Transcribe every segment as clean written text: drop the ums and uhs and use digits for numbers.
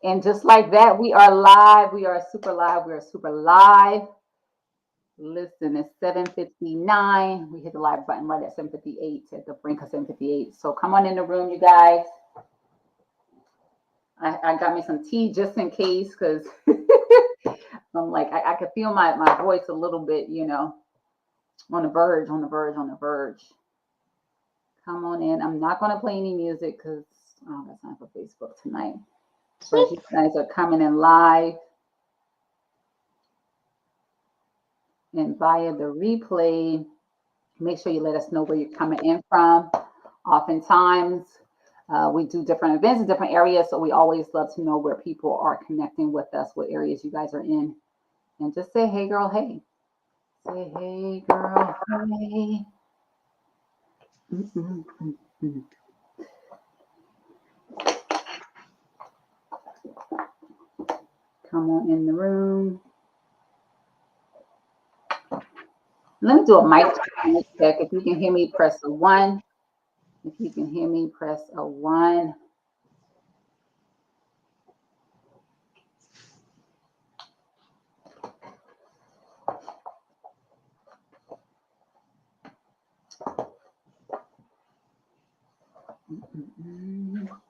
And just like that, we are live. We are super live. We are super live. Listen, it's 7:59. We hit the live button right at 7:58, at the brink of 7:58. So come on in the room, you guys. I got me some tea just in case because I'm like, I could feel my voice a little bit, on the verge, on the verge, on the verge. Come on in. I'm not going to play any music because I don't got time for Facebook tonight. So as you guys are coming in live and via the replay, make sure you let us know where you're coming in from. Oftentimes, we do different events in different areas, so we always love to know where people are connecting with us, what areas you guys are in. And just say, hey, girl, hey. Say, hey, girl, hey. Mm-mm-mm-mm. Come on in the room. Let me do a mic check. If you can hear me, press a 1. If you can hear me, press a 1.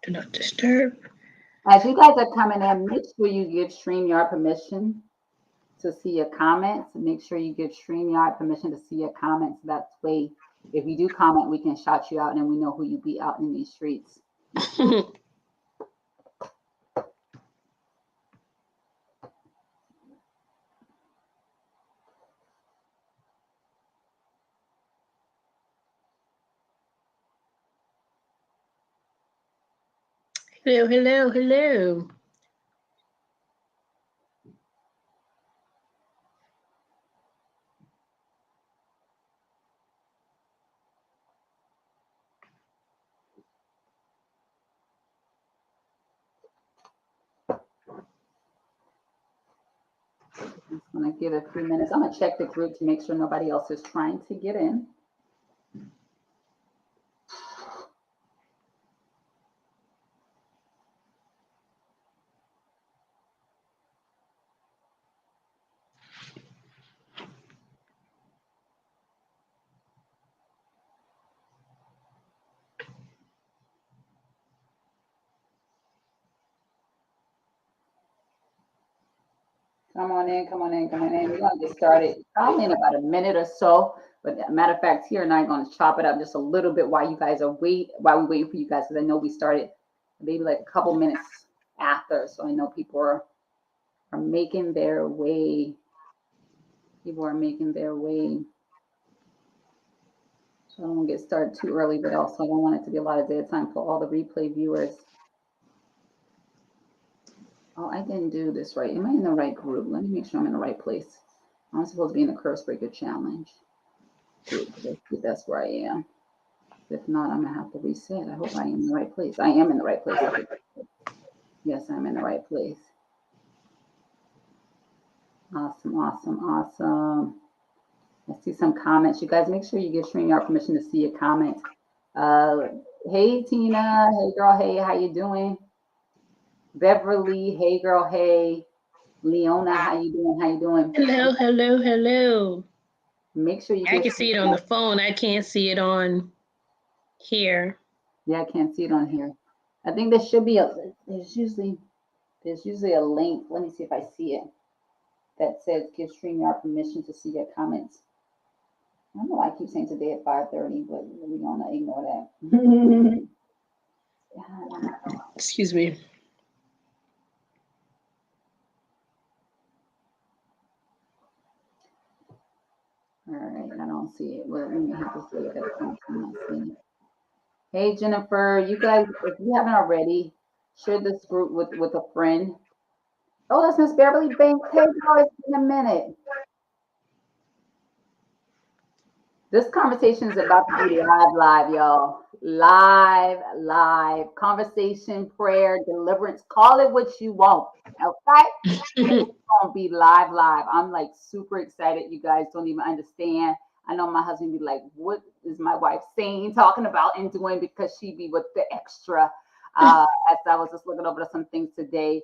Do not disturb. As you guys are coming in, make sure you give StreamYard permission to see your comments. Make sure you give StreamYard permission to see your comments. That way, if you do comment, we can shout you out and we know who you be out in these streets. Hello, hello, hello. I'm just going to give it a few minutes. I'm going to check the group to make sure nobody else is trying to get in. Come on in, come on in, come on in. We're going to get started probably in about a minute or so. But matter of fact, here and I are going to chop it up just a little bit while you guys are while we're waiting for you guys, because I know we started maybe like a couple minutes after. So I know people are making their way. People are making their way. So I don't want to get started too early, but also I don't want it to be a lot of dead time for all the replay viewers. Oh, I didn't do this right. Am I in the right group? Let me make sure I'm in the right place. I'm supposed to be in the Curse Breaker Challenge. That's where I am. If not, I'm going to have to reset. I hope I am in the right place. I am in the right place. Yes, I'm in the right place. Awesome, awesome, awesome. I see some comments. You guys make sure you give StreamYard permission to see your comments. Hey, Tina. Hey, girl. Hey, how you doing? Beverly. Hey, girl. Hey. Leona, how you doing? How you doing? Hello, hello, hello. Make sure you I give can see it on the phone. I can't see it on here. Yeah, I can't see it on here. I think there should be there's usually a link. Let me see if I see it. That says give StreamYard permission to see your comments. I don't know why I keep saying today at 5:30, but we're gonna ignore that. Excuse me. All right, I don't see it. Well, we may have to look at it sometime. Hey Jennifer, you guys, if you haven't already, share this group with a friend. Oh, that's Miss Beverly Banks. Hey girl, it's been a minute. This conversation is about to be live, y'all. Live. Conversation, prayer, deliverance. Call it what you want. Okay? It's gonna be live. I'm like super excited. You guys don't even understand. I know my husband be like, what is my wife saying, talking about, and doing, because she be with the extra. As I was just looking over some things today.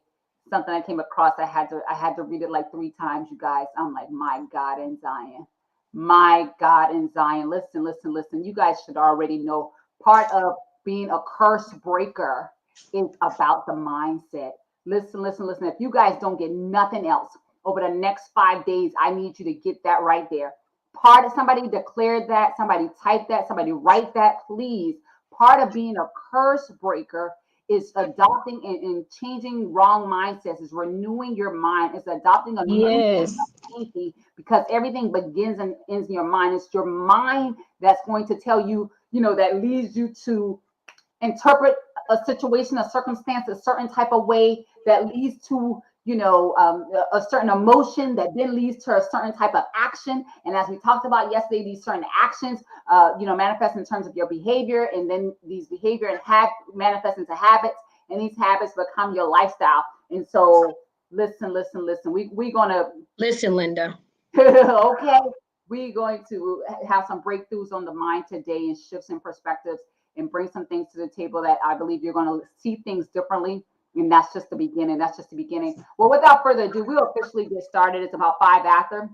something I came across. I had to read it like 3 times, you guys. I'm like, my God in Zion. My God in Zion. Listen, listen, listen. You guys should already know part of being a curse breaker is about the mindset. Listen, listen, listen. If you guys don't get nothing else over the next 5 days, I need you to get that right there. Part of somebody declared that, somebody type that, somebody write that, please. Part of being a curse breaker is adopting and changing wrong mindsets, is renewing your mind, is adopting a new Yes. thinking, because everything begins and ends in your mind. It's your mind that's going to tell you, that leads you to interpret a situation, a circumstance, a certain type of way that leads to, a certain emotion that then leads to a certain type of action. And as we talked about yesterday, these certain actions, manifest in terms of your behavior, and then these behavior and manifest into habits, and these habits become your lifestyle. And so, listen, listen, listen. We're gonna Listen, Linda. okay. We're going to have some breakthroughs on the mind today, and shifts in perspectives, and bring some things to the table that I believe you're going to see things differently. And that's just the beginning. That's just the beginning. Well, without further ado, we'll officially get started. It's about 5 after.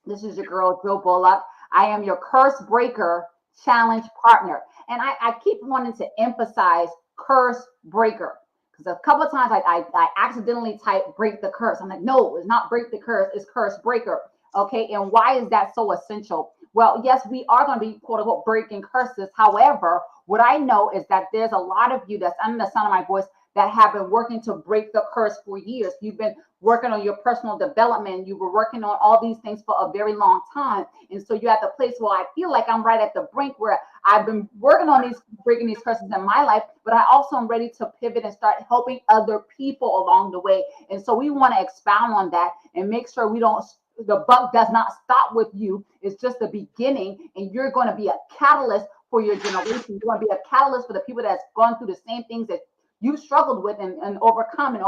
This is your girl, Joe Bullock. I am your curse breaker challenge partner. And I keep wanting to emphasize curse breaker, because a couple of times I accidentally type break the curse. I'm like, no, it's not break the curse, it's curse breaker. Okay. And why is that so essential? Well, yes, we are going to be quote unquote breaking curses. However, what I know is that there's a lot of you that's under the sound of my voice that have been working to break the curse for years. You've been working on your personal development. You were working on all these things for a very long time. And so you're at the place where I feel like I'm right at the brink, where I've been working on breaking these curses in my life, but I also am ready to pivot and start helping other people along the way. And so we want to expound on that and make sure the buck does not stop with you. It's just the beginning, and you're going to be a catalyst for your generation. You're going to be a catalyst for the people that's gone through the same things that you struggled with and overcoming.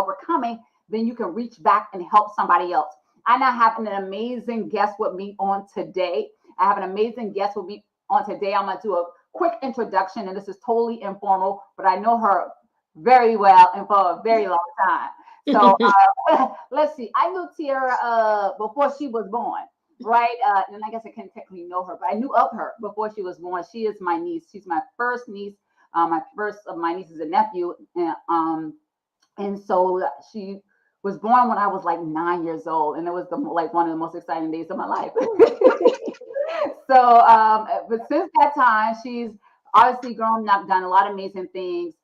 Then you can reach back and help somebody else. I now have an amazing guest with me on today. I'm going to do a quick introduction, and this is totally informal, but I know her very well and for a very long time. So let's see. I knew Tiara before she was born, right? And I guess I can't technically know her, but I knew of her before she was born. She is my niece. She's my first niece. My first of my nieces and nephew. And so she was born when I was like 9 years old, and it was one of the most exciting days of my life. But since that time, she's obviously grown up, done a lot of amazing things.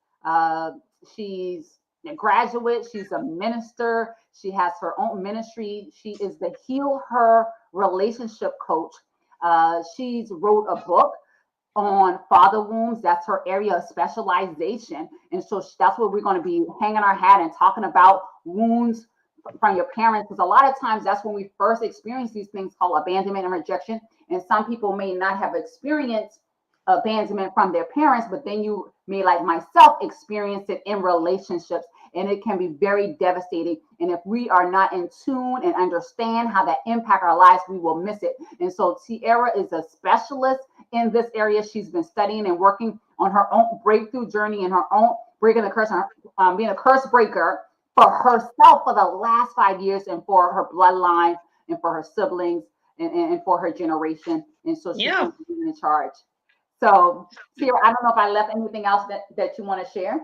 She's a graduate. She's a minister. She has her own ministry. She is the Heal Her relationship coach. She's wrote a book on father wounds. That's her area of specialization. And so that's what we're going to be hanging our hat and talking about, wounds from your parents. Because a lot of times that's when we first experience these things called abandonment and rejection. And some people may not have experienced abandonment from their parents, but then you may, like myself, experience it in relationships. And it can be very devastating. And if we are not in tune and understand how that impact our lives, we will miss it. And so Tiara is a specialist in this area. She's been studying and working on her own breakthrough journey and her own breaking the curse, being a curse breaker for herself for the last 5 years, and for her bloodline, and for her siblings, and for her generation. And so she's in charge. So Tiara, I don't know if I left anything else that you want to share.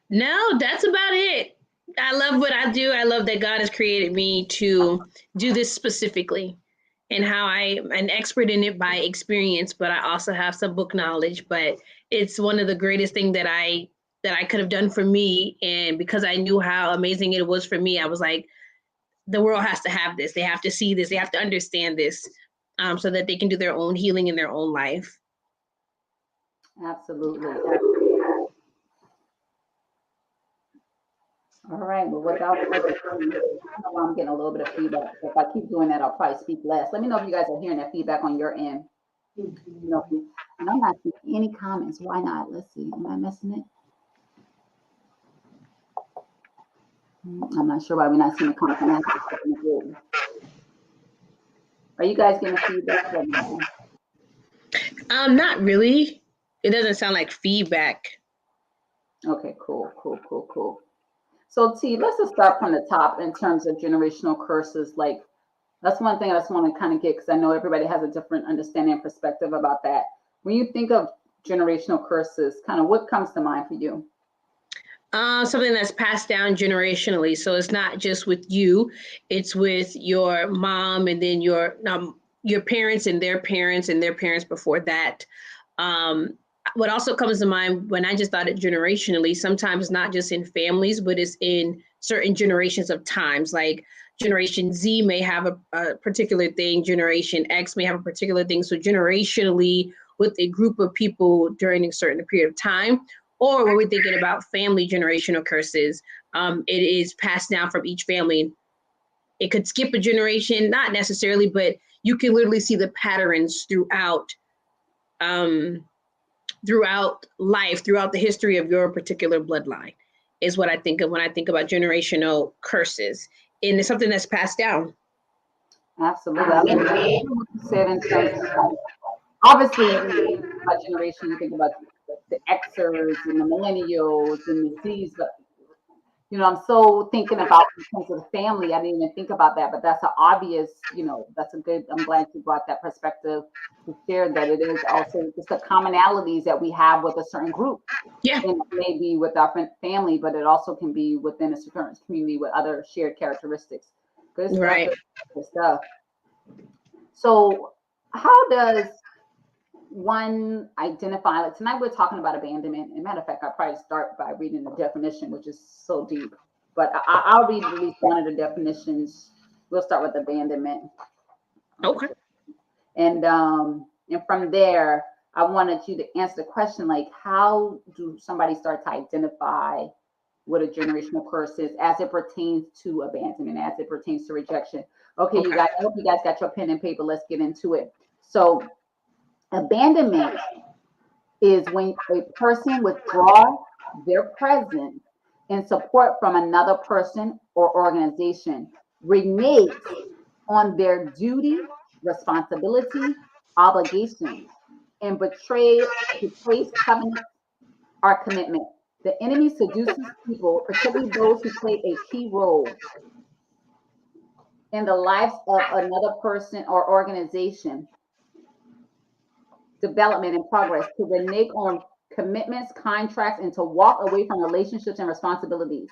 No, that's about it. I love what I do. I love that God has created me to do this specifically, and how I'm an expert in it by experience, but I also have some book knowledge. But it's one of the greatest things that I could have done for me. And because I knew how amazing it was for me, I was like, the world has to have this. They have to see this. They have to understand this, so that they can do their own healing in their own life. Absolutely. All right. Well, without further ado, I'm getting a little bit of feedback. If I keep doing that, I'll probably speak less. Let me know if you guys are hearing that feedback on your end. And I'm not seeing any comments. Why not? Let's see. Am I missing it? I'm not sure why we're not seeing the comments. Are you guys getting feedback? Not really. It doesn't sound like feedback. Okay, cool. So T, let's just start from the top in terms of generational curses. Like that's one thing I just want to kind of get because I know everybody has a different understanding and perspective about that. When you think of generational curses, kind of what comes to mind for you? Something that's passed down generationally. So it's not just with you; it's with your mom, and then your parents and their parents before that. Um, what also comes to mind when I just thought it generationally, sometimes not just in families, but it's in certain generations of times. Like Generation Z may have a particular thing, Generation X may have a particular thing. So generationally, with a group of people during a certain period of time, or when we're thinking about family generational curses, it is passed down from each family. It could skip a generation, not necessarily, but you can literally see the patterns um, throughout life, throughout the history of your particular bloodline, is what I think of when I think about generational curses. And it's something that's passed down. Absolutely. I love what you said in terms of obviously when you think about generation, you think about the Xers and the millennials and the Z's, but I'm so thinking about in terms of the family. I didn't even think about that, but that's an obvious, that's a good. I'm glad you brought that perspective to share that it is also just the commonalities that we have with a certain group. Yeah. And maybe with our family, but it also can be within a certain community with other shared characteristics. Good stuff. Right. Good stuff. So, how does one identify? Like tonight, we're talking about abandonment. And matter of fact, I'll probably start by reading the definition, which is so deep. But I'll read at least one of the definitions. We'll start with abandonment. Okay. And from there, I wanted you to answer the question like, how do somebody start to identify what a generational curse is as it pertains to abandonment, as it pertains to rejection? Okay, you guys, I hope you guys got your pen and paper. Let's get into it. So, abandonment is when a person withdraws their presence in support from another person or organization, reneges on their duty, responsibility, obligations, and betrays covenant or commitment. The enemy seduces people, particularly those who play a key role in the lives of another person or organization, development and progress, to renege on commitments, contracts, and to walk away from relationships and responsibilities.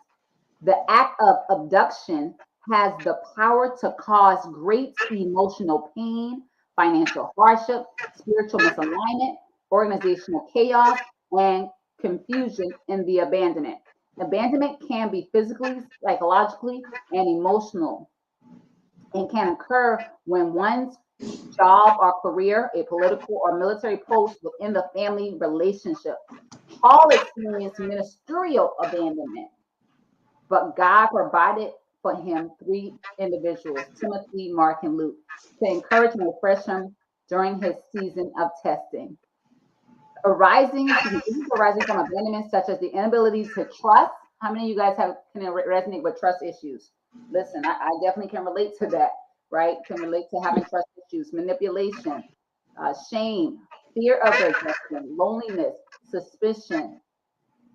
The act of abduction has the power to cause great emotional pain, financial hardship, spiritual misalignment, organizational chaos, and confusion in the abandonment. Abandonment can be physically, psychologically, and emotional, and can occur when one's job or career, a political or military post within the family relationship. Paul experienced ministerial abandonment, but God provided for him three individuals, Timothy, Mark, and Luke, to encourage and refresh him during his season of testing. Arising from abandonment, such as the inability to trust. How many of you guys can resonate with trust issues? Listen, I definitely can relate to that, right? Can relate to having trust issues, manipulation, shame, fear of rejection, loneliness, suspicion,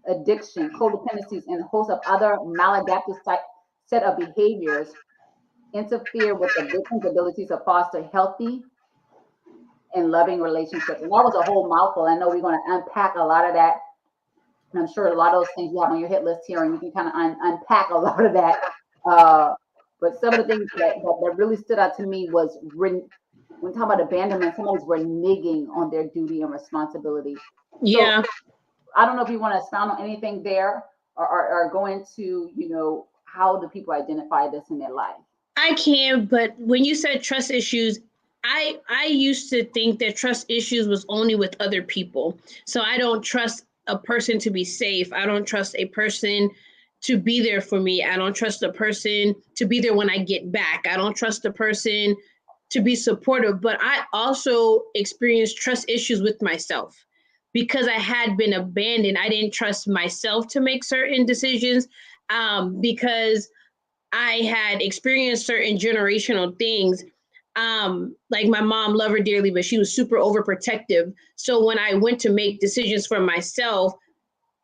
addiction, codependencies, and a host of other maladaptive set of behaviors interfere with the victim's ability to foster healthy and loving relationships. And that was a whole mouthful. I know we're going to unpack a lot of that. And I'm sure a lot of those things you have on your hit list here, and you can kind of unpack a lot of that. But some of the things that really stood out to me was when talking about abandonment, somebody's reneging on their duty and responsibility. Yeah. So, I don't know if you want to expound on anything there or go into, how do people identify this in their life? I can, but when you said trust issues, I used to think that trust issues was only with other people. So I don't trust a person to be safe. I don't trust a person to be there for me. I don't trust a person to be there when I get back. I don't trust a person to be supportive. But I also experienced trust issues with myself because I had been abandoned. I didn't trust myself to make certain decisions because I had experienced certain generational things. Like my mom loved her dearly, but she was super overprotective. So when I went to make decisions for myself,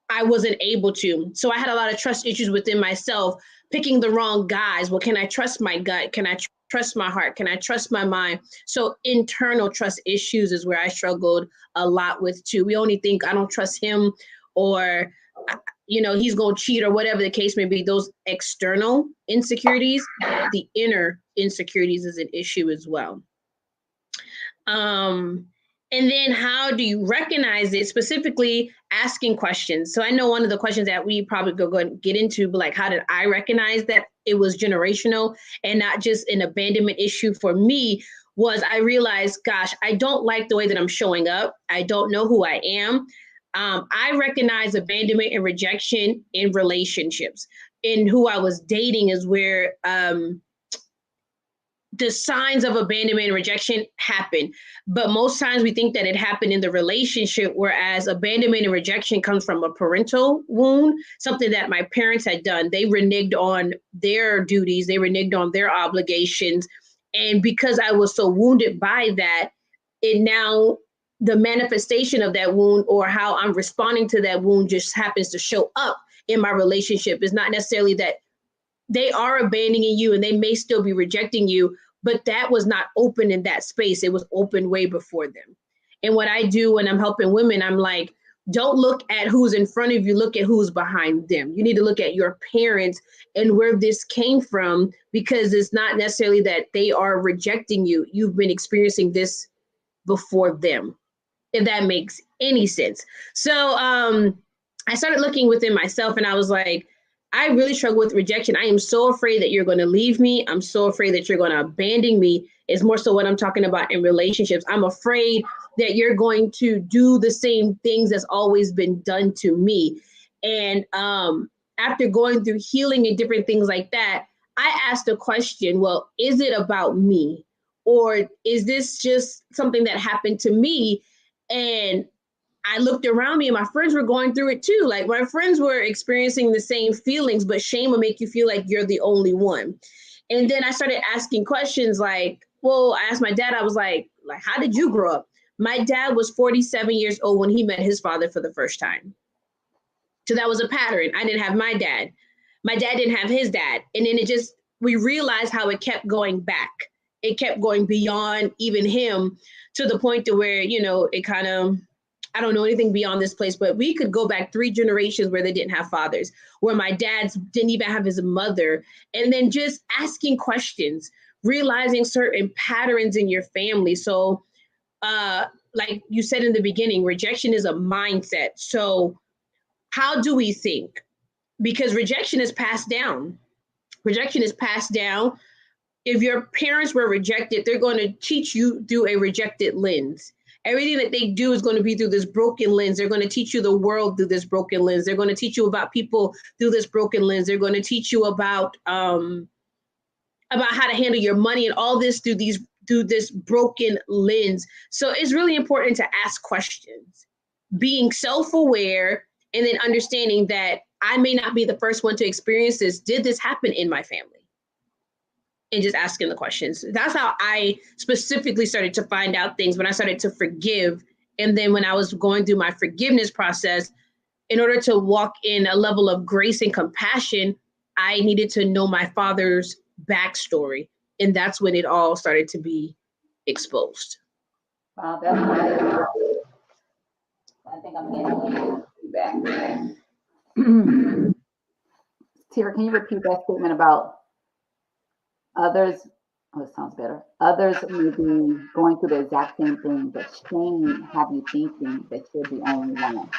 I wasn't able to. So I had a lot of trust issues within myself, picking the wrong guys. Well, can I trust my gut? Can I trust my heart? Can I trust my mind? So internal trust issues is where I struggled a lot with too. We only think I don't trust him, or he's going to cheat, or whatever the case may be. Those external insecurities, the inner insecurities is an issue as well. And then how do you recognize it? Specifically asking questions. So I know one of the questions that we probably go and get into, but like, how did I recognize that it was generational and not just an abandonment issue for me? Was I realized, gosh, I don't like the way that I'm showing up. I don't know who I am. I recognize abandonment and rejection in relationships. In who I was dating is where the signs of abandonment and rejection happen. But most times we think that it happened in the relationship, whereas abandonment and rejection comes from a parental wound, something that my parents had done. They reneged on their duties. They reneged on their obligations. And because I was so wounded by that, it now, the manifestation of that wound or how I'm responding to that wound just happens to show up in my relationship. It's not necessarily that they are abandoning you and they may still be rejecting you, but that was not open in that space. It was open way before them. And what I do when I'm helping women, I'm like, don't look at who's in front of you, look at who's behind them. You need to look at your parents and where this came from, because it's not necessarily that they are rejecting you. You've been experiencing this before them, if that makes any sense. So I started looking within myself and I was like, I really struggle with rejection. I am so afraid that you're going to leave me. I'm so afraid that you're going to abandon me. It's more so what I'm talking about in relationships. I'm afraid that you're going to do the same things that's always been done to me. And after going through healing and different things like that, I asked the question, well, is it about me? Or is this just something that happened to me? And I looked around me and my friends were going through it too. Like my friends were experiencing the same feelings, but shame will make you feel like you're the only one. And then I started asking questions like, well, I asked my dad, I was like, how did you grow up? My dad was 47 years old when he met his father for the first time. So that was a pattern. I didn't have my dad. My dad didn't have his dad. And then we realized how it kept going back. It kept going beyond even him to the point to where, it kind of, I don't know anything beyond this place, but we could go back 3 generations where they didn't have fathers, where my dad's didn't even have his mother. And then just asking questions, realizing certain patterns in your family. So like you said in the beginning, rejection is a mindset. So how do we think? Because rejection is passed down. Rejection is passed down. If your parents were rejected, they're going to teach you through a rejected lens. Everything that they do is going to be through this broken lens. They're going to teach you the world through this broken lens. They're going to teach you about people through this broken lens. They're going to teach you about how to handle your money and all this through this broken lens. So it's really important to ask questions, being self-aware, and then understanding that I may not be the first one to experience this. Did this happen in my family? And just asking the questions. That's how I specifically started to find out things, when I started to forgive. And then when I was going through my forgiveness process, in order to walk in a level of grace and compassion, I needed to know my father's backstory. And that's when it all started to be exposed. Wow, that's nice. I think I'm getting feedback. Tara, can you repeat that statement about others? Oh, it sounds better. Others may be going through the exact same thing, but shame have you thinking that you're the only one.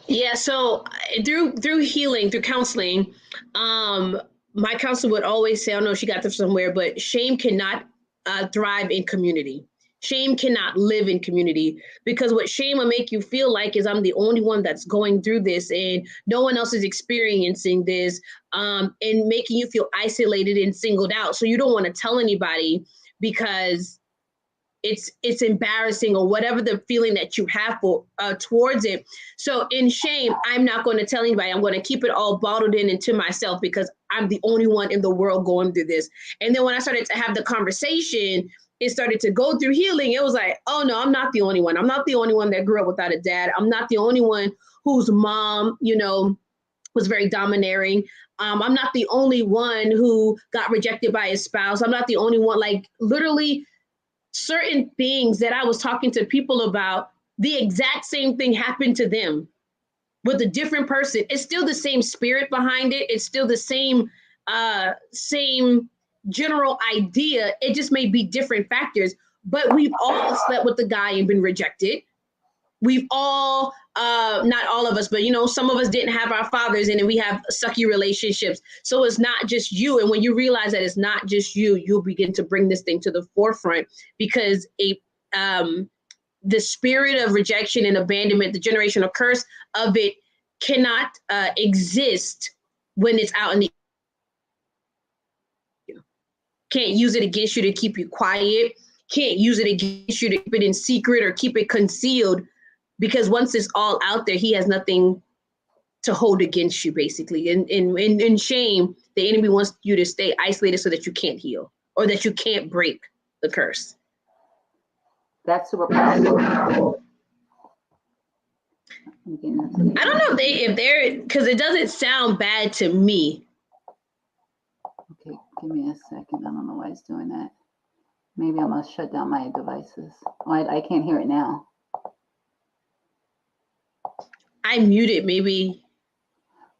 Yeah, so through healing, through counseling, my counselor would always say, I don't know if she got this somewhere, but shame cannot thrive in community. Shame cannot live in community, because what shame will make you feel like is I'm the only one that's going through this and no one else is experiencing this, and making you feel isolated and singled out. So you don't want to tell anybody because it's embarrassing or whatever the feeling that you have for towards it. So in shame, I'm not going to tell anybody. I'm going to keep it all bottled into myself because I'm the only one in the world going through this. And then when I started to have the conversation, it started to go through healing. It was like, oh no, I'm not the only one. I'm not the only one that grew up without a dad. I'm not the only one whose mom, was very domineering. I'm not the only one who got rejected by his spouse. I'm not the only one. Like literally certain things that I was talking to people about, the exact same thing happened to them with a different person. It's still the same spirit behind it. It's still the same general idea. It just may be different factors. But we've all slept with the guy and been rejected. We've all, not all of us, but some of us didn't have our fathers, and then we have sucky relationships. So it's not just you. And when you realize that it's not just you, you'll begin to bring this thing to the forefront, because the spirit of rejection and abandonment, the generational curse of it, cannot exist when it's out in the, can't use it against you to keep you quiet, can't use it against you to keep it in secret or keep it concealed, because once it's all out there, he has nothing to hold against you, basically. In shame, the enemy wants you to stay isolated so that you can't heal or that you can't break the curse. That's super powerful. I don't know if they're, because it doesn't sound bad to me. Okay, give me a second. I don't know why it's doing that. Maybe I must shut down my devices. Oh, I can't hear it now. I muted, maybe.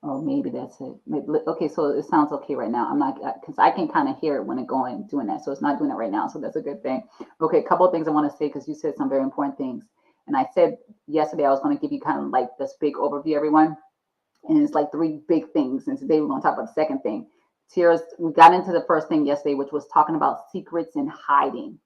Oh, maybe that's it. Maybe, okay, so it sounds okay right now. I'm not, because I can kind of hear it when it's doing that. So it's not doing it right now. So that's a good thing. Okay, a couple of things I want to say, because you said some very important things. And I said yesterday I was going to give you kind of like this big overview, everyone. And it's like 3 big things. And today we're going to talk about the second thing. Tiara's, we got into the first thing yesterday, which was talking about secrets and hiding,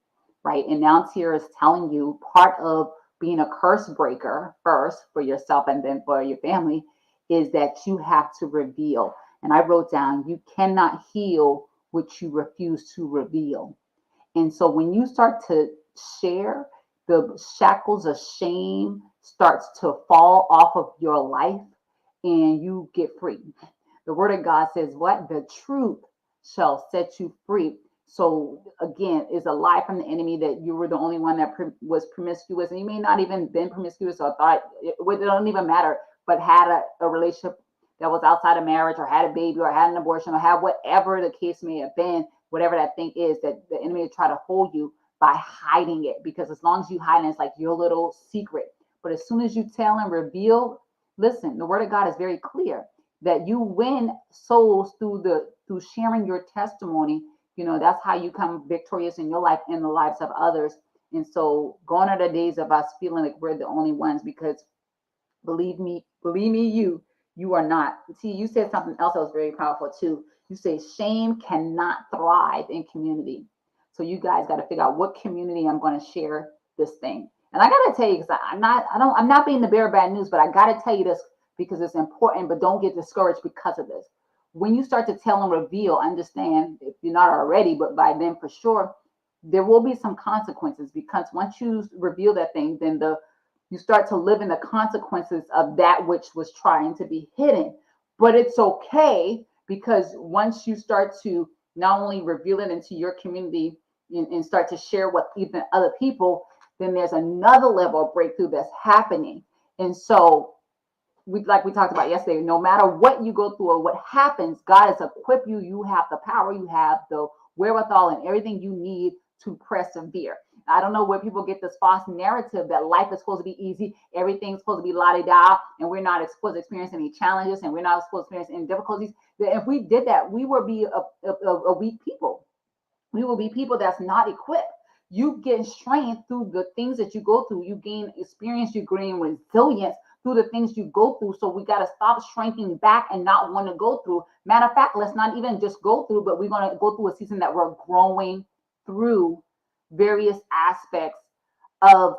right? And now Tiara is telling you part of being a curse breaker first for yourself and then for your family is that you have to reveal. And I wrote down, you cannot heal what you refuse to reveal. And so when you start to share, the shackles of shame starts to fall off of your life and you get free. The word of God says what? The truth shall set you free. So again, it's a lie from the enemy that you were the only one that was promiscuous, and you may not even been promiscuous or thought it don't even matter, but had a relationship that was outside of marriage, or had a baby, or had an abortion, or had whatever the case may have been, whatever that thing is, that the enemy will try to hold you by hiding it. Because as long as you hide it, it's like your little secret. But as soon as you tell and reveal, listen, the word of God is very clear that you win souls through sharing your testimony. That's how you come victorious in your life and the lives of others. And so gone are the days of us feeling like we're the only ones, because believe me, you are not. See, you said something else that was very powerful too. You say shame cannot thrive in community. So you guys got to figure out what community I'm going to share this thing. And I got to tell you, because I'm not being the bearer of bad news, but I got to tell you this because it's important, but don't get discouraged because of this. When you start to tell and reveal, understand, if you're not already, but by then for sure, there will be some consequences, because once you reveal that thing, then you start to live in the consequences of that which was trying to be hidden. But it's okay, because once you start to not only reveal it into your community and start to share with even other people, then there's another level of breakthrough that's happening. And so like we talked about yesterday, no matter what you go through or what happens, God has equipped you. You have the power, you have the wherewithal, and everything you need to persevere. I don't know where people get this false narrative that life is supposed to be easy, everything's supposed to be la-di-da, and we're not supposed to experience any challenges, and we're not supposed to experience any difficulties. If we did that, we would be a weak people. We will be people that's not equipped. You get strength through the things that you go through. You gain experience, you gain resilience through the things you go through. So we got to stop shrinking back and not want to go through. Matter of fact, let's not even just go through, but we're going to go through a season that we're growing through various aspects of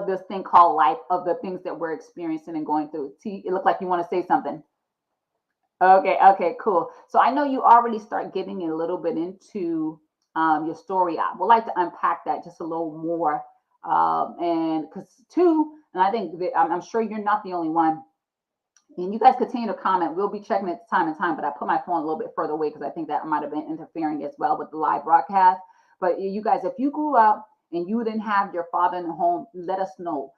this thing called life, of the things that we're experiencing and going through. T, it looked like you want to say something. Okay, cool. So I know you already start getting a little bit into your story. I would like to unpack that just a little more. And because and I think I'm sure you're not the only one. And you guys continue to comment. We'll be checking it time and time, but I put my phone a little bit further away because I think that might have been interfering as well with the live broadcast. But you guys, if you grew up and you didn't have your father in the home, let us know.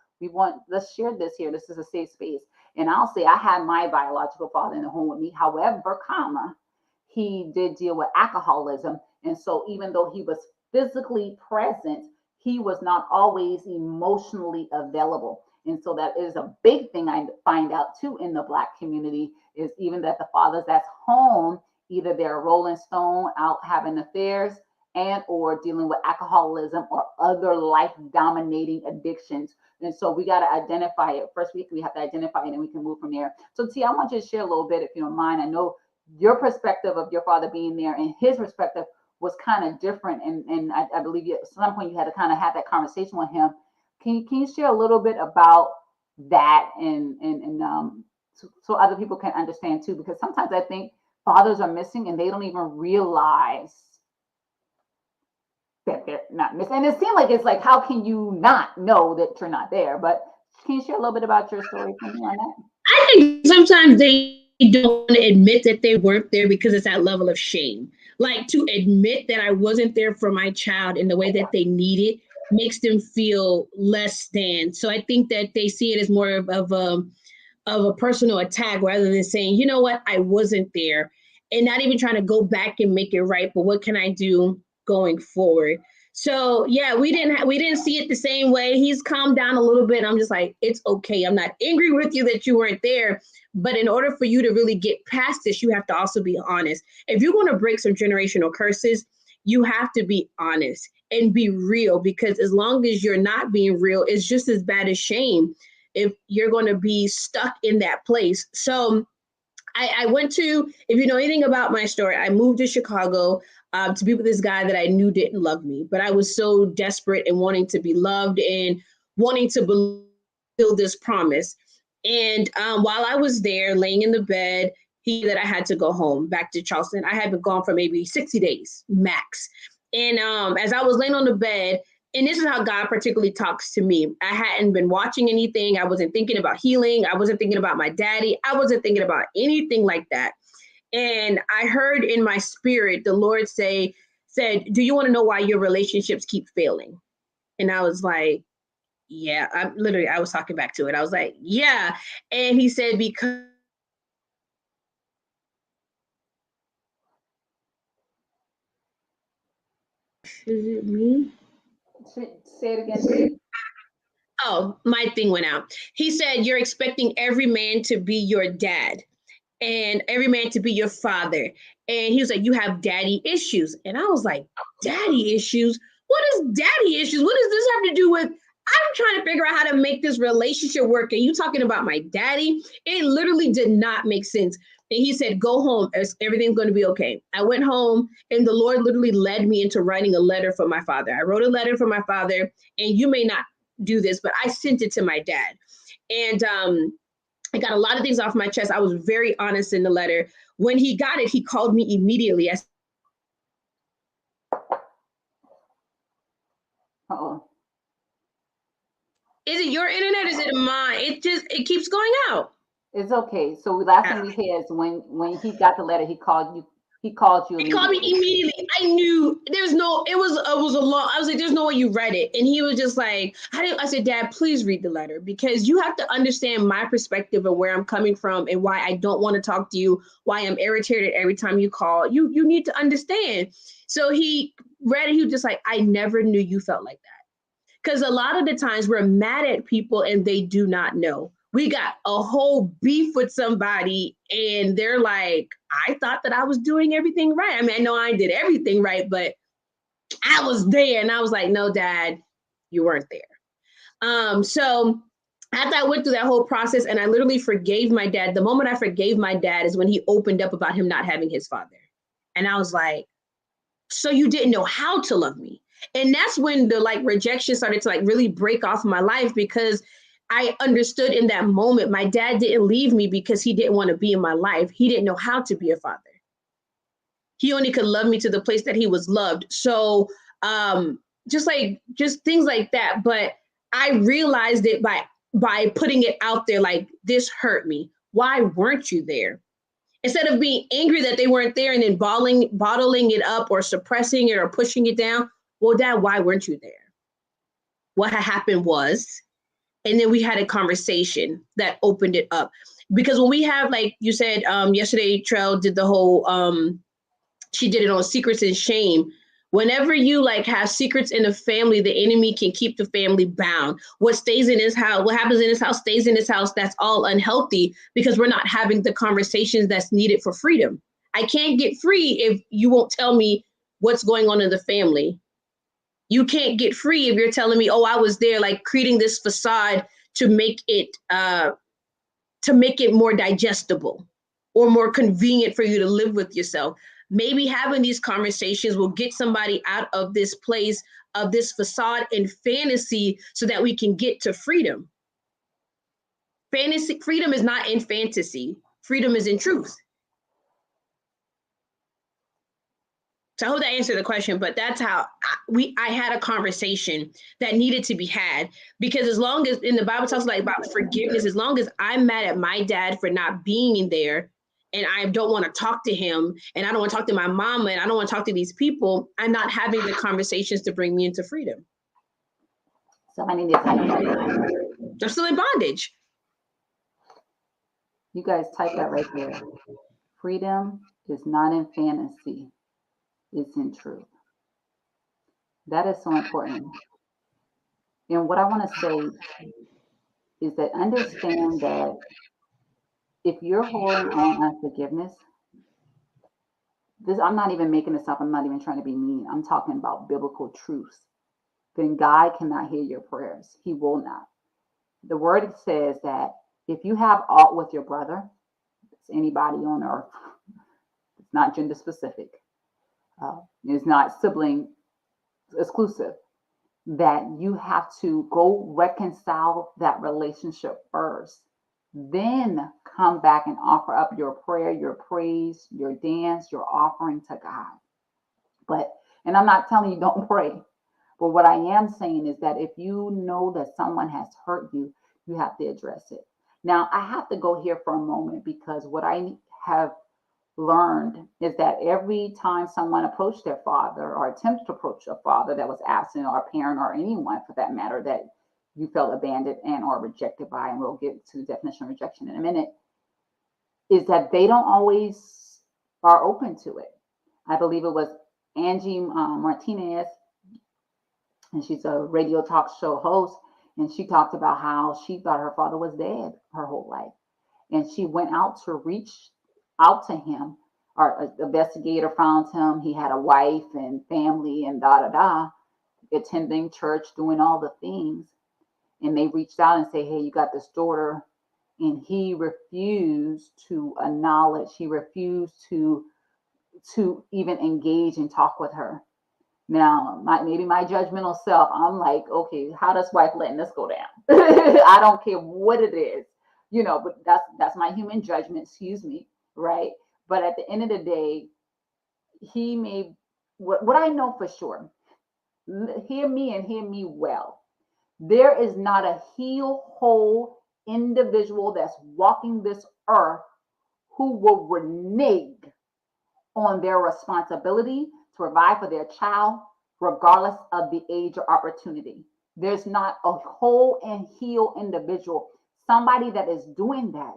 Let's share this here. This is a safe space. And I'll say I had my biological father in the home with me. However, he did deal with alcoholism. And so even though he was physically present, he was not always emotionally available. And so that is a big thing I find out too in the Black community, is even that the fathers that's home, either they're a rolling stone out having affairs and or dealing with alcoholism or other life dominating addictions. And so we got to identify it. First, we have to identify it and we can move from there. So T, I want you to share a little bit, if you don't mind. I know your perspective of your father being there and his perspective was kind of different. And I believe at some point you had to kind of have that conversation with him. Can you share a little bit about that and so other people can understand too? Because sometimes I think fathers are missing and they don't even realize that they're not missing. And it seems like it's like, how can you not know that you're not there? But can you share a little bit about your story for me on that? I think sometimes they don't want to admit that they weren't there because it's that level of shame. Like, to admit that I wasn't there for my child in the way that they need it makes them feel less than. So I think that they see it as more of a personal attack rather than saying, you know what, I wasn't there, and not even trying to go back and make it right. But what can I do going forward? So yeah, we didn't see it the same way. He's calmed down a little bit. I'm just like, it's okay. I'm not angry with you that you weren't there. But in order for you to really get past this, you have to also be honest. If you're going to break some generational curses, you have to be honest and be real, because as long as you're not being real, it's just as bad as shame if you're going to be stuck in that place. So I went to, if you know anything about my story, I moved to Chicago to be with this guy that I knew didn't love me, but I was so desperate and wanting to be loved and wanting to build this promise. And while I was there laying in the bed, that I had to go home back to Charleston. I had been gone for maybe 60 days max. And as I was laying on the bed, and this is how God particularly talks to me. I hadn't been watching anything. I wasn't thinking about healing. I wasn't thinking about my daddy. I wasn't thinking about anything like that. And I heard in my spirit, the Lord said, do you want to know why your relationships keep failing? And I was like, yeah, I was talking back to it. I was like, yeah. And he said, because is it me? Say it again, please. Oh, my thing went out. He said, you're expecting every man to be your dad and every man to be your father. And he was like, you have daddy issues. And I was like, daddy issues? What is daddy issues? What does this have to do with? I'm trying to figure out how to make this relationship work. And you talking about my daddy? It literally did not make sense. And he said, go home. Everything's going to be okay. I went home and the Lord literally led me into writing a letter for my father. I wrote a letter for my father, and you may not do this, but I sent it to my dad. And I got a lot of things off my chest. I was very honest in the letter. When he got it, he called me immediately. Uh-oh. Is it your internet? Is it mine? It keeps going out. It's okay. So last thing we hear is when he got the letter, he called you. He called you. He called me immediately. I knew it was a long. I was like, there's no way you read it. And he was just like, I said, Dad, please read the letter, because you have to understand my perspective of where I'm coming from and why I don't want to talk to you, why I'm irritated every time you call. You need to understand. So he read it. He was just like, I never knew you felt like that. Because a lot of the times we're mad at people and they do not know. We got a whole beef with somebody and they're like, I thought that I was doing everything right. I mean, I know I did everything right, but I was there. And I was like, no, Dad, you weren't there. So after I went through that whole process and I literally forgave my dad, the moment I forgave my dad is when he opened up about him not having his father. And I was like, so you didn't know how to love me. And that's when the rejection started to really break off my life, because I understood in that moment, my dad didn't leave me because he didn't want to be in my life. He didn't know how to be a father. He only could love me to the place that he was loved. So just things like that. But I realized it by putting it out there, like, this hurt me. Why weren't you there? Instead of being angry that they weren't there and then bottling it up or suppressing it or pushing it down. Well, Dad, why weren't you there? What had happened was, And then we had a conversation that opened it up. Because when we have, like you said, yesterday, Trell did the whole, she did it on secrets and shame. Whenever you like have secrets in the family, the enemy can keep the family bound. What stays in his house, what happens in his house stays in his house. That's all unhealthy because we're not having the conversations that's needed for freedom. I can't get free if you won't tell me what's going on in the family. You can't get free if you're telling me, oh, I was there, like creating this facade to make it more digestible or more convenient for you to live with yourself. Maybe having these conversations will get somebody out of this place of this facade and fantasy so that we can get to freedom. Freedom is not in fantasy. Freedom is in truth. So I hope that answered the question, but that's how I had a conversation that needed to be had, because as long as in the Bible talks like about forgiveness, as long as I'm mad at my dad for not being in there and I don't want to talk to him and I don't want to talk to my mama and I don't want to talk to these people, I'm not having the conversations to bring me into freedom. Somebody need to type that. I'm still in bondage. You guys type that right there. Freedom is not in fantasy. It's in truth. That is so important. And what I want to say is that understand that if you're holding on unforgiveness, this, I'm not even making this up. I'm not even trying to be mean. I'm talking about biblical truths. Then God cannot hear your prayers. He will not. The word says that if you have aught with your brother, it's anybody on earth, it's not gender specific, it's not sibling exclusive, that you have to go reconcile that relationship first. Then come back and offer up your prayer, your praise, your dance, your offering to God. And I'm not telling you don't pray, but what I am saying is that if you know that someone has hurt you, you have to address it. Now, I have to go here for a moment because what I have learned is that every time someone approached their father or attempts to approach a father that was absent, or a parent, or anyone for that matter that you felt abandoned and or rejected by, and we'll get to the definition of rejection in a minute, is that they don't always are open to it. I believe it was Angie Martinez, and she's a radio talk show host, and she talked about how she thought her father was dead her whole life, and she went out to reach out to him. Our investigator found him. He had a wife and family and attending church, doing all the things. And they reached out and say, hey, you got this daughter. And he refused to acknowledge, he refused to even engage and talk with her. Now, maybe my judgmental self, I'm like, okay, how does wife letting this go down? I don't care what it is, but that's my human judgment, excuse me, right? But at the end of the day, he may, what I know for sure, hear me and hear me well. There is not a whole individual that's walking this earth who will renege on their responsibility to provide for their child, regardless of the age or opportunity. There's not a whole and heal individual. Somebody that is doing that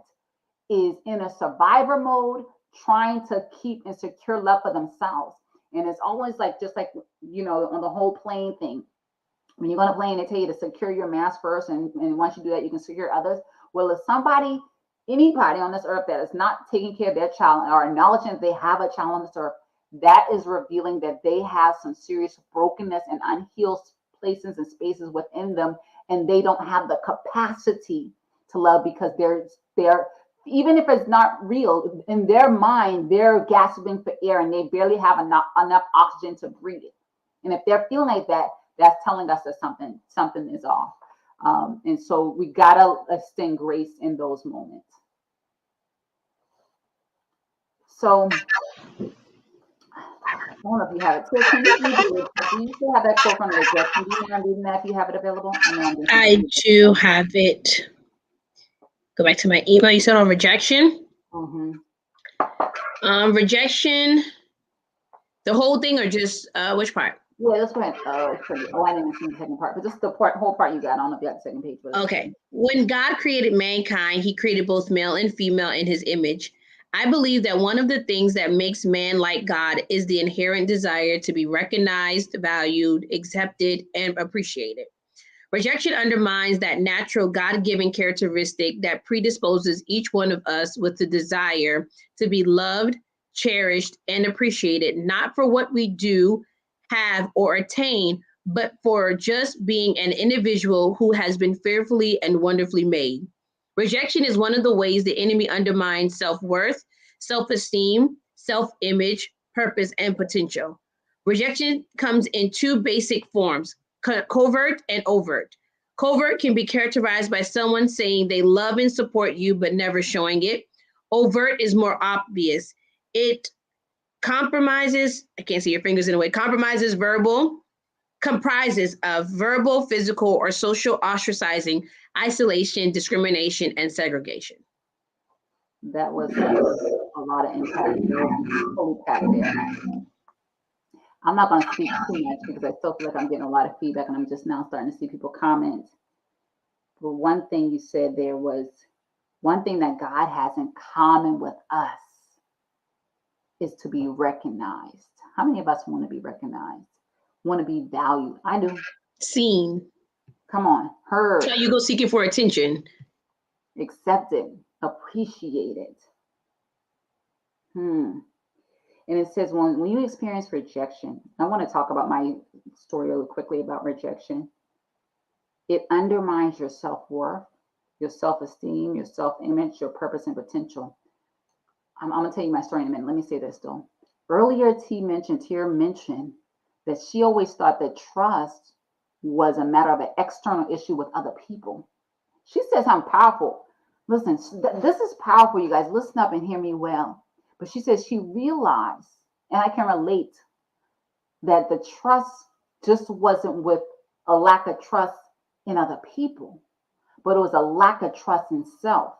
is in a survivor mode, trying to keep and secure love for themselves. And it's always like, just like, on the whole plane thing. When you're on a plane, they tell you to secure your mask first. And once you do that, you can secure others. Well, if anybody on this earth that is not taking care of their child or acknowledging that they have a child on this earth, that is revealing that they have some serious brokenness and unhealed places and spaces within them. And they don't have the capacity to love because they're even if it's not real, in their mind, they're gasping for air and they barely have enough oxygen to breathe it. And if they're feeling like that, that's telling us that something is off. And so we gotta extend grace in those moments. So I don't know if you have it. So do you still have that quote from Rejection? Do you mind reading that if you have it available? I do have it. Go back to my email. You said on rejection. Mm-hmm. Rejection. The whole thing, or just which part? Yeah, let's go ahead. Oh, I didn't see the second part, but just the whole part you got. I don't know if you got the second page, but it's okay. Okay. When God created mankind, he created both male and female in his image. I believe that one of the things that makes man like God is the inherent desire to be recognized, valued, accepted, and appreciated. Rejection undermines that natural God given characteristic that predisposes each one of us with the desire to be loved, cherished, and appreciated, not for what we do, have, or attain, but for just being an individual who has been fearfully and wonderfully made. Rejection is one of the ways the enemy undermines self worth, self esteem, self image, purpose, and potential. Rejection comes in two basic forms: covert and overt. Covert can be characterized by someone saying they love and support you but never showing it. Overt is more obvious. It compromises, I can't see your fingers in a way, comprises of verbal, physical, or social ostracizing, isolation, discrimination, and segregation. That was a lot of impact. Fully packed there. I'm not going to speak too much because I still feel like I'm getting a lot of feedback, and I'm just now starting to see people comment. But one thing you said there was one thing that God has in common with us is to be recognized. How many of us want to be recognized? Want to be valued? I do. Seen. Come on, heard, So you go seeking for attention. accepted, appreciated. Hmm. And it says when you experience rejection, I want to talk about my story really quickly about rejection. It undermines your self worth, your self esteem, your self image, your purpose and potential. I'm going to tell you my story in a minute. Let me say this though. Earlier, Tier mentioned that she always thought that trust was a matter of an external issue with other people. She says I'm powerful. Listen, this is powerful, you guys. Listen up and hear me well. But she says she realized, and I can relate, that the trust just wasn't with a lack of trust in other people, but it was a lack of trust in self.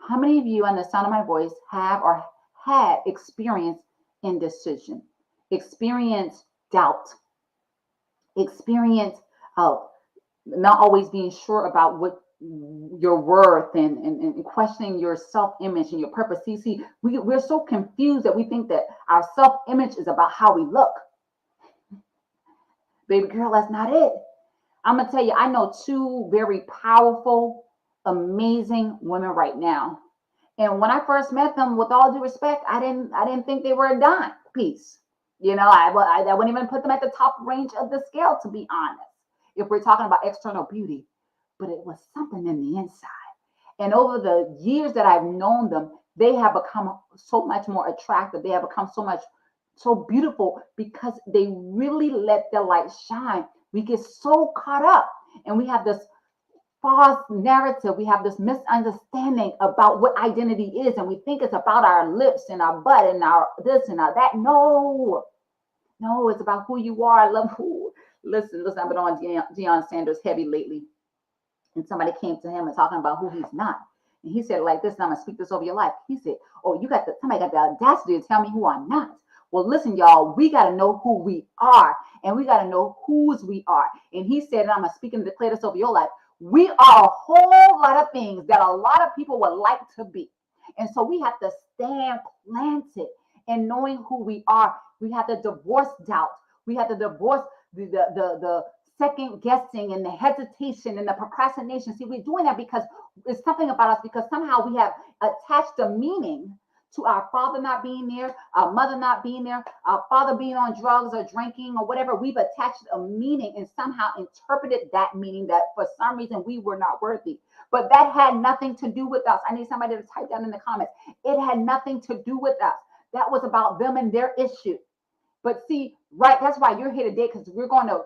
How many of you, on the sound of my voice, have or had experience indecision, experience doubt, experience not always being sure about what your worth and questioning your self-image and your purpose? We're so confused that we think that our self-image is about how we look. Baby girl, that's not it. I'm gonna tell you, I know two very powerful, amazing women right now. And when I first met them, with all due respect, I didn't think they were a dime piece. You know, I wouldn't even put them at the top range of the scale, to be honest, if we're talking about external beauty. But it was something in the inside. And over the years that I've known them, they have become so much more attractive. They have become so beautiful because they really let their light shine. We get so caught up and we have this false narrative. We have this misunderstanding about what identity is, and we think it's about our lips and our butt and our this and our that. No, it's about who you are. I love who. Listen, I've been on Deion Sanders heavy lately, and somebody came to him and talking about who he's not. And he said like this, and I'm gonna speak this over your life. He said, "Oh, somebody got the audacity to tell me who I'm not." Well, listen, y'all, we got to know who we are, and we got to know whose we are. And he said, and I'm going to speak and declare this over your life, we are a whole lot of things that a lot of people would like to be. And so we have to stand planted in knowing who we are. We have to divorce doubt. We have to divorce the second guessing and the hesitation and the procrastination. See, we're doing that because it's something about us, because somehow we have attached a meaning to our father not being there, our mother not being there, our father being on drugs or drinking or whatever. We've attached a meaning and somehow interpreted that meaning that for some reason we were not worthy. But that had nothing to do with us. I need somebody to type down in the comments. It had nothing to do with us. That was about them and their issue. But see, right, that's why you're here today, because we're going to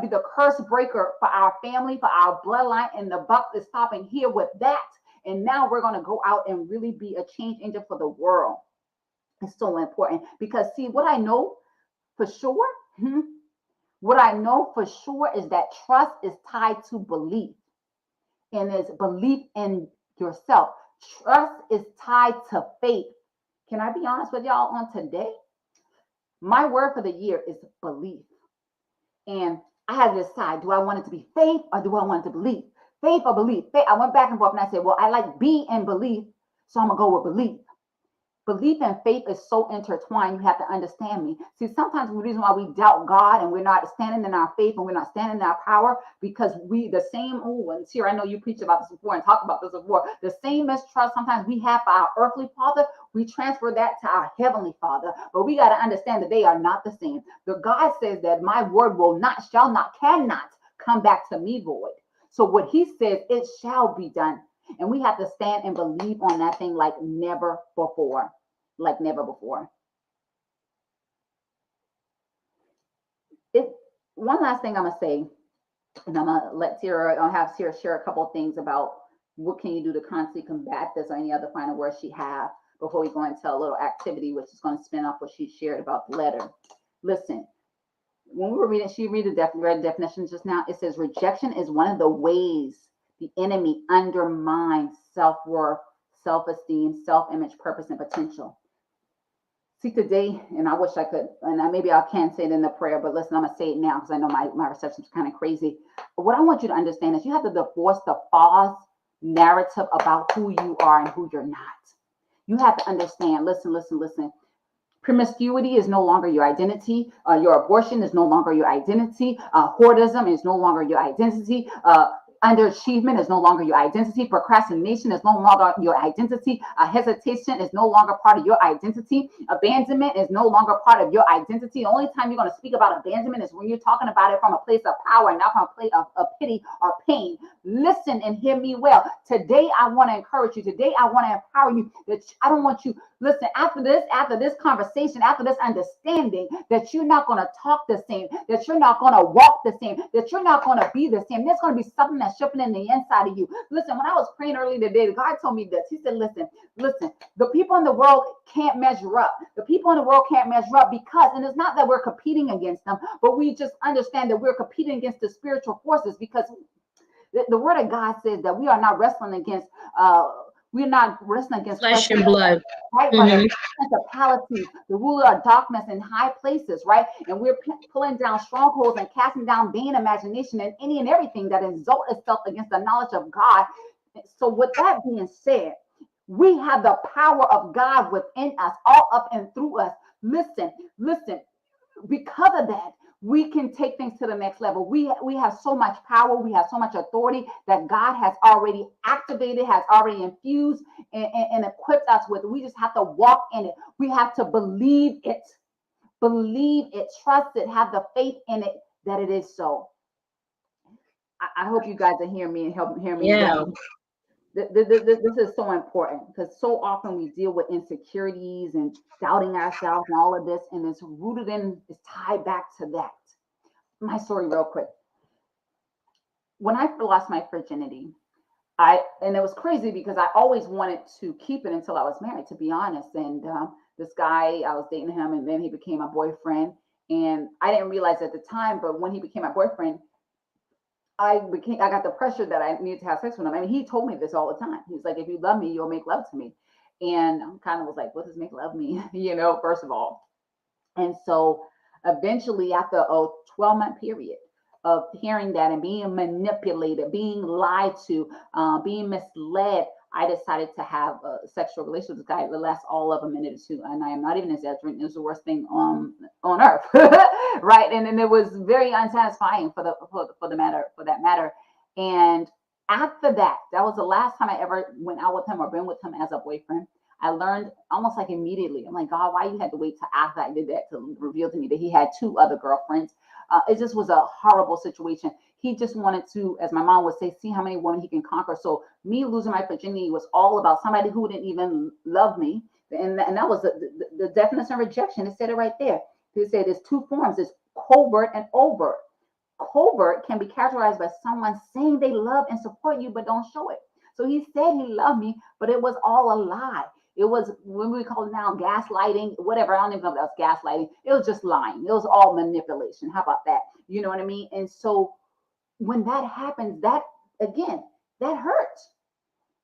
be the curse breaker for our family, for our bloodline, and the buck is stopping here with that. And now we're going to go out and really be a change agent for the world. It's so important because, see, what I know for sure, is that trust is tied to belief, and it's belief in yourself. Trust is tied to faith. Can I be honest with y'all on today? My word for the year is belief. And I had to decide, do I want it to be faith or do I want it to believe? Faith or belief? Faith. I went back and forth and I said, well, I like be and belief, so I'm going to go with belief. Belief and faith is so intertwined. You have to understand me. See, sometimes the reason why we doubt God and we're not standing in our faith and we're not standing in our power because we, the same, oh, and here, I know you preached about this before and talked about this before, the same mistrust sometimes we have for our earthly father, we transfer that to our heavenly father. But we got to understand that they are not the same. The God says that my word will not, shall not, cannot come back to me void. So what he says, it shall be done. And we have to stand and believe on that thing like never before. Like never before. One last thing I'm going to say, and I'm going to let Tara, I'll have Tara share a couple of things about what can you do to constantly combat this or any other final words she have before we go into a little activity, which is going to spin off what she shared about the letter. Listen, when we were reading, she read the definition just now. It says rejection is one of the ways the enemy undermines self-worth, self-esteem, self-image, purpose, and potential. See, today, and I wish I could, and maybe I can say it in the prayer, but listen, I'm going to say it now because I know my reception is kind of crazy. But what I want you to understand is you have to divorce the false narrative about who you are and who you're not. You have to understand, listen. Promiscuity is no longer your identity. Your abortion is no longer your identity. Hoardism is no longer your identity. Underachievement is no longer your identity. Procrastination is no longer your identity. Hesitation is no longer part of your identity. Abandonment is no longer part of your identity. The only time you're going to speak about abandonment is when you're talking about it from a place of power and not from a place of pity or pain. Listen and hear me well. Today, I want to encourage you. Today, I want to empower you. That I don't want you, listen, after this conversation, after this understanding, that you're not going to talk the same, that you're not going to walk the same, that you're not going to be the same. There's going to be something that's shifting in the inside of you. Listen, when I was praying earlier today, God told me this. He said, listen, the people in the world can't measure up. The people in the world can't measure up because, and it's not that we're competing against them, but we just understand that we're competing against the spiritual forces because the word of God says that we are not wrestling against flesh and blood, right? But the principalities, the ruler of darkness in high places, right? And we're pulling down strongholds and casting down vain imagination and any and everything that exalts itself against the knowledge of God. So with that being said, we have the power of God within us, all up and through us. Listen, because of that, we can take things to the next level. We have so much power, we have so much authority that God has already activated, has already infused and equipped us with. We just have to walk in it. We have to believe it, trust it, have the faith in it that it is so. I hope you guys are hearing me and hear me. Yeah. This is so important because so often we deal with insecurities and doubting ourselves and all of this, and it's tied back to that. My story, real quick. When I lost my virginity, and it was crazy because I always wanted to keep it until I was married, to be honest. And this guy, I was dating him, and then he became my boyfriend. And I didn't realize at the time, but when he became my boyfriend, I got the pressure that I needed to have sex with him. I mean, he told me this all the time. He's like, if you love me, you'll make love to me. And I kind of was like, what does make love mean? First of all. And so eventually after a 12-month period of hearing that and being manipulated, being lied to, being misled, I decided to have a sexual relationship with this guy that lasts all of a minute or two. And I am not even exaggerating. It was the worst thing on earth. Right. And it was very unsatisfying for that matter. And after that was the last time I ever went out with him or been with him as a boyfriend. I learned almost like immediately. I'm like, God, why you had to wait till after I did that to reveal to me that he had 2 other girlfriends? It just was a horrible situation. He just wanted to, as my mom would say, see how many women he can conquer. So me losing my virginity was all about somebody who didn't even love me. And that was the definition of rejection. It said it right there. It said there's 2 forms. There's covert and overt. Covert can be characterized by someone saying they love and support you, but don't show it. So he said he loved me, but it was all a lie. It was, when we call it now, gaslighting, whatever. I don't even know if that was gaslighting. It was just lying. It was all manipulation. How about that? You know what I mean? And so when that happens, that hurts.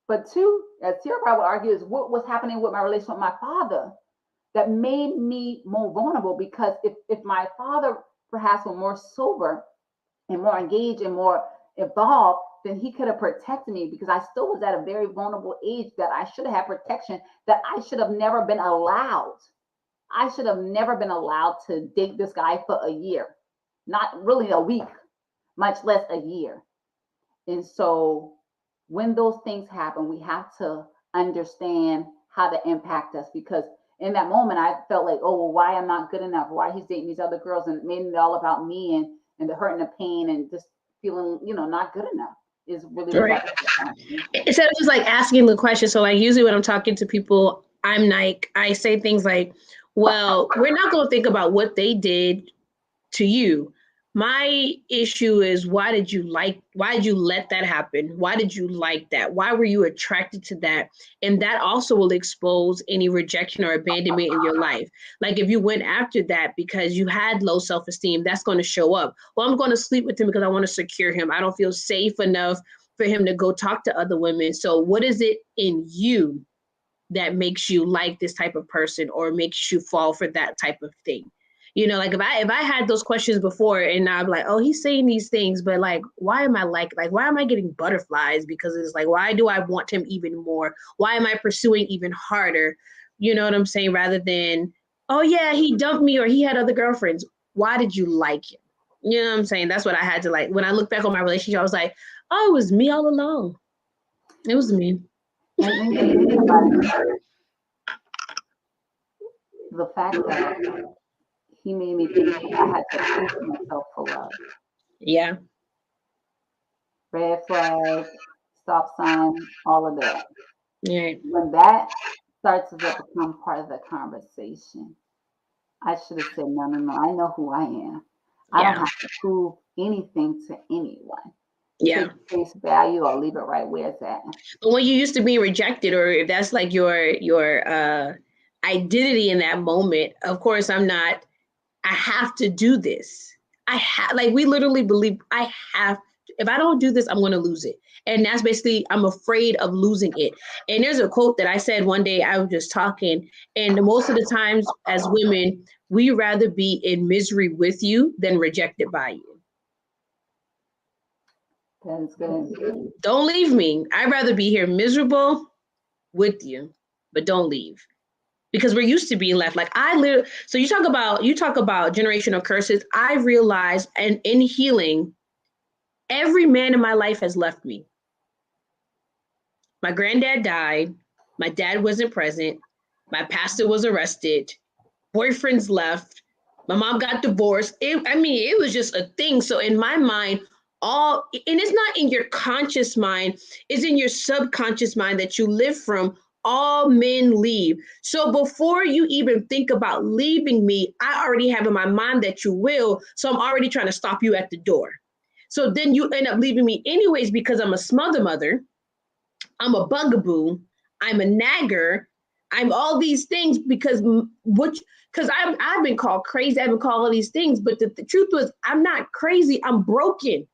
But 2, as Tara would argue, is what was happening with my relationship with my father that made me more vulnerable. Because if my father perhaps were more sober and more engaged and more evolved, then he could have protected me, because I still was at a very vulnerable age that I should have had protection, that I should have never been allowed. I should have never been allowed to date this guy for a year, not really a week, much less a year. And so when those things happen, we have to understand how to impact us, because in that moment I felt like, oh, well, why I'm not good enough, why he's dating these other girls, and it made it all about me, and the hurt and the pain and just feeling, not good enough is really Right. Instead of just like asking the question. So like usually when I'm talking to people, I say things like, well, we're not going to think about what they did to you. My issue is why did you let that happen? Why did you like that? Why were you attracted to that? And that also will expose any rejection or abandonment in your life. Like if you went after that because you had low self-esteem, that's going to show up. Well, I'm going to sleep with him because I want to secure him. I don't feel safe enough for him to go talk to other women. So what is it in you that makes you like this type of person or makes you fall for that type of thing? Like if I had those questions before and I'm like, oh, he's saying these things, but like, why am I why am I getting butterflies? Because it's like, why do I want him even more? Why am I pursuing even harder? You know what I'm saying? Rather than, oh yeah, he dumped me or he had other girlfriends. Why did you like him? You know what I'm saying? That's what I had to like, when I look back on my relationship, I was like, oh, it was me all along. It was me. And then you think about it, the fact that he made me think I had to prove myself for love. Yeah. Red flag, stop sign, all of that. Yeah. When that starts to become part of the conversation, I should have said, no, no, no. I know who I am. I don't have to prove anything to anyone. Yeah. Take face value or leave it right where it's at. But when you used to be rejected, or if that's like your identity in that moment, of course I have to do this. We literally believe if I don't do this, I'm going to lose it. And that's basically, I'm afraid of losing it. And there's a quote that I said one day, I was just talking, and most of the times as women, we rather be in misery with you than rejected by you. That's good. Don't leave me. I'd rather be here miserable with you, but don't leave. Because we're used to being left. Like so you talk about generational curses. I realized, and in healing, every man in my life has left me. My granddad died. My dad wasn't present. My pastor was arrested. Boyfriends left. My mom got divorced. It was just a thing. So in my mind, and it's not in your conscious mind, it's in your subconscious mind that you live from. All men leave. So before you even think about leaving me, I already have in my mind that you will. So I'm already trying to stop you at the door. So then you end up leaving me anyways, because I'm a smother mother. I'm a bugaboo. I'm a nagger. I'm all these things because I've been called crazy. I've been called all these things. But the truth was, I'm not crazy. I'm broken.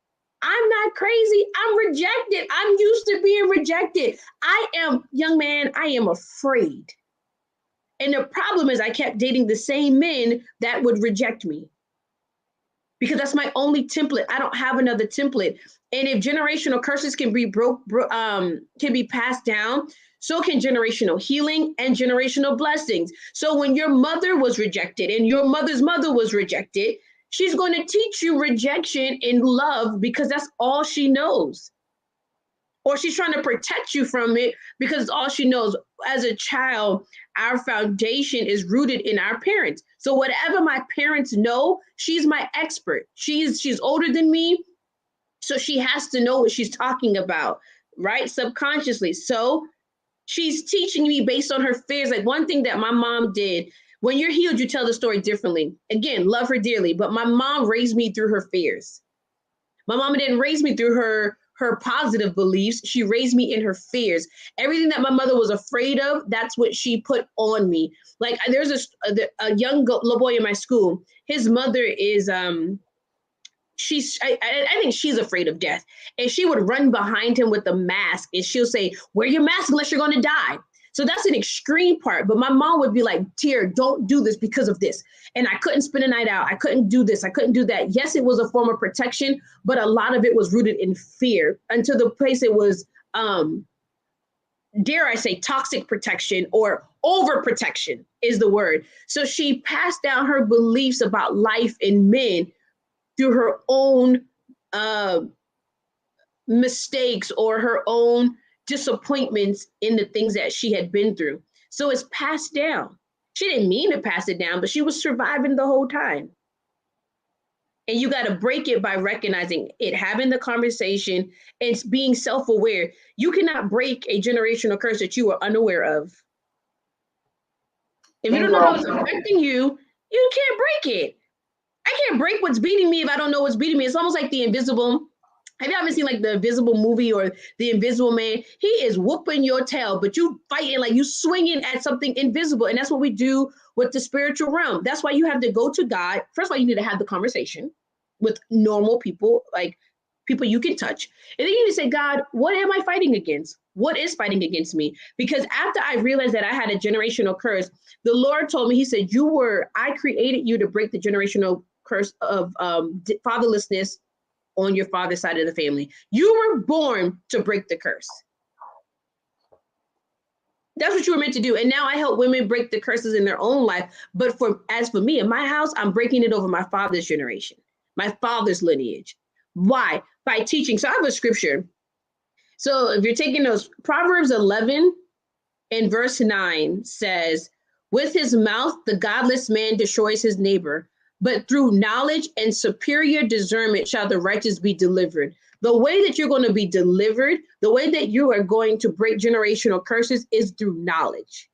I'm not crazy. I'm rejected. I'm used to being rejected. Young man, I am afraid. And the problem is I kept dating the same men that would reject me, because that's my only template. I don't have another template. And if generational curses can be can be passed down, so can generational healing and generational blessings. So when your mother was rejected and your mother's mother was rejected, she's going to teach you rejection in love, because that's all she knows. Or she's trying to protect you from it because it's all she knows. As a child, our foundation is rooted in our parents. So whatever my parents know, she's my expert. She's older than me, so she has to know what she's talking about, right? Subconsciously. So she's teaching me based on her fears. Like one thing that my mom did, when you're healed, you tell the story differently. Again, love her dearly, but my mom raised me through her fears. My mama didn't raise me through her positive beliefs. She raised me in her fears. Everything that my mother was afraid of, that's what she put on me. Like there's a young little boy in my school. His mother is, I think she's afraid of death. And she would run behind him with a mask and she'll say, wear your mask unless you're going to die. So that's an extreme part. But my mom would be like, Tier, don't do this because of this. And I couldn't spend a night out. I couldn't do this. I couldn't do that. Yes, it was a form of protection, but a lot of it was rooted in fear until the place it was, dare I say, toxic protection or overprotection is the word. So she passed down her beliefs about life and men through her own mistakes or her own disappointments in the things that she had been through. So it's passed down. She didn't mean to pass it down, but she was surviving the whole time. And you got to break it by recognizing it, having the conversation, and being self-aware. You cannot break a generational curse that you are unaware of. If you don't know how it's affecting you, you can't break it. I can't break what's beating me if I don't know what's beating me. It's almost like the invisible. Have you ever seen like the Invisible movie or the Invisible Man? He is whooping your tail, but you fighting like you swinging at something invisible. And that's what we do with the spiritual realm. That's why you have to go to God. First of all, you need to have the conversation with normal people, like people you can touch. And then you need to say, God, what am I fighting against? What is fighting against me? Because after I realized that I had a generational curse, the Lord told me, he said, I created you to break the generational curse of fatherlessness on your father's side of the family. You were born to break the curse. That's what you were meant to do. And now I help women break the curses in their own life. But as for me in my house, I'm breaking it over my father's generation, my father's lineage. Why? By teaching. So I have a scripture. So if you're taking those, Proverbs 11 and verse 9 says, with his mouth, the godless man destroys his neighbor, but through knowledge and superior discernment shall the righteous be delivered. The way that you're going to be delivered, the way that you are going to break generational curses is through knowledge.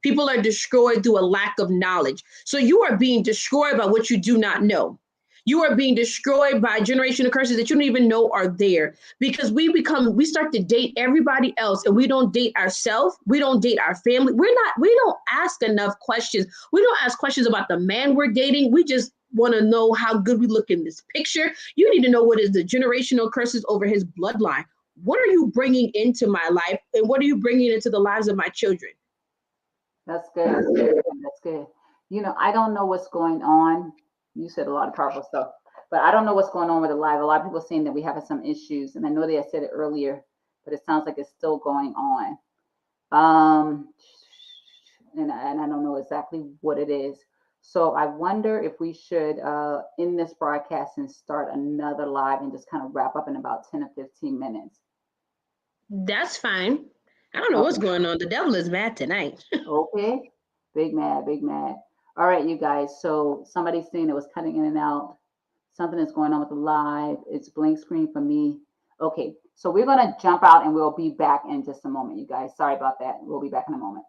People are destroyed through a lack of knowledge. So you are being destroyed by what you do not know. You are being destroyed by generational curses that you don't even know are there, because we start to date everybody else and we don't date ourselves. We don't date our family. We don't ask enough questions. We don't ask questions about the man we're dating. We just want to know how good we look in this picture. You need to know what is the generational curses over his bloodline. What are you bringing into my life? And what are you bringing into the lives of my children? That's good. That's good. That's good. You know, I don't know what's going on. You said a lot of powerful stuff, but I don't know what's going on with the live. A lot of people saying that we have some issues, and I know they had said it earlier, but it sounds like it's still going on. And I don't know exactly what it is. So I wonder if we should end this broadcast and start another live and just kind of wrap up in about 10 or 15 minutes. That's fine. I don't know what's going on. The devil is mad tonight. Okay. Big mad, big mad. All right, you guys. So somebody's saying it was cutting in and out. Something is going on with the live. It's blank screen for me. Okay. So we're going to jump out and we'll be back in just a moment, you guys. Sorry about that. We'll be back in a moment.